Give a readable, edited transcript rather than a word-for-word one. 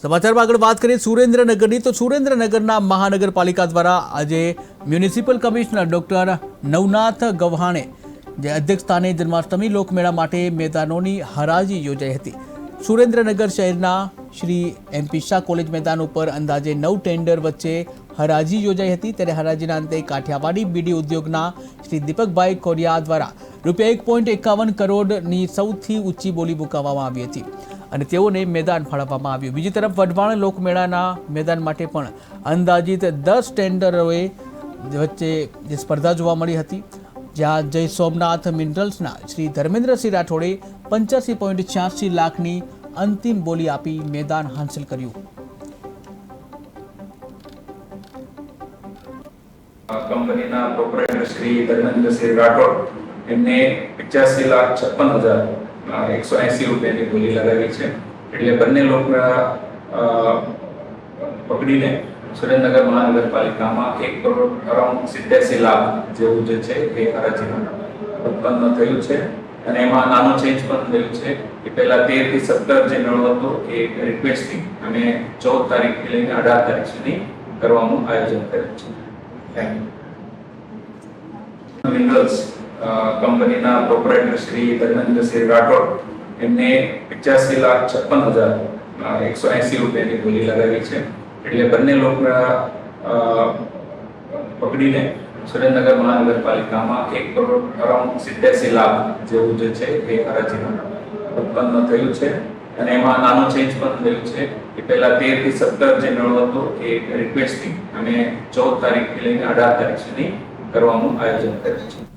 સમાચારમાં આગળ વાત કરીએ સુરેન્દ્રનગરની તો સુરેન્દ્રનગરના મહાનગરપાલિકા દ્વારા આજે મ્યુનિસિપલ કમિશનર ડોક્ટર નવનાથ ગવ્હાણે જે અધ્યક્ષસ્થાને જન્માષ્ટમી લોકમેળા માટે મેદાનોની હરાજી યોજાઈ હતી। સુરેન્દ્રનગર શહેરના શ્રી MP શાહ કોલેજ મેદાન ઉપર અંદાજે 9 ટેન્ડર વચ્ચે હરાજી યોજાઈ હતી। ત્યારે હરાજીના અંતે કાઠિયાવાડી બીડી ઉદ્યોગના શ્રી દીપકભાઈ કોરિયા દ્વારા ₹1.51 કરોડની સૌથી ઊંચી બોલી મૂકવામાં આવી હતી અને તેઓને મેદાન ફાળવવામાં આવ્યું। બીજી તરફ વઢવાણ લોકમેળાના મેદાન માટે પણ અંદાજિત 10 ટેન્ડરોએ વચ્ચે જે સ્પર્ધા જોવા મળી હતી, જ્યાં જય સોમનાથ મિનરલ્સના શ્રી ધર્મેન્દ્રસિંહ રાઠોડે 85.86 લાખની અંતિમ બોલી આપી મેદાન હાંસલ કર્યું। કંપનીના પ્રોપરાઇટર શ્રી ધર્મેન્દ્રસિંહ રાઠોડ એમને 85,56,180 રૂપિયાની બોલી લગાવી છે। એટલે બંને લોકમેળા પકડીને સુરેન્દ્રનગર મહાનગરપાલિકામાં 1 કરોડ અરાઉન્ડ 87 લાખ જેવું જે છે એ હરાજીમાં ઉત્પન્ન થયું છે અને એમાં નાનો ચેન્જ પણ થયું છે કે પહેલા 13 થી 17 જે મેળો હતો એ રિક્વેસ્ટિંગ અને 14 તારીખથી લઈને 18 તારીખ સુધી કરવાનું આયોજન કર્યું છે। મિનરલ્સ કંપનીના પ્રોપરાઇટર શ્રી ધર્મેન્દ્રસિંહ રાઠોડ એમને 85,56,180 રૂપિયાની બોલી લગાવી છે। એટલે બંને લોકમેળા પકડીને સુરેન્દ્રનગર મહાનગરપાલિકામાં 1 કરોડ અરાઉન્ડ 87 લાખ જેવું જે છે એ હરાજીમાં ઉત્પન્ન થયું છે અને એમાં નાનો ચેન્જ પણ થયું છે કે પહેલા 13 થી 17 જે મેળો હતો એ રિક્વેસ્ટિંગ અને 14 તારીખથી લઈને 18 તારીખ સુધી કરવાનું આયોજન કર્યું છે।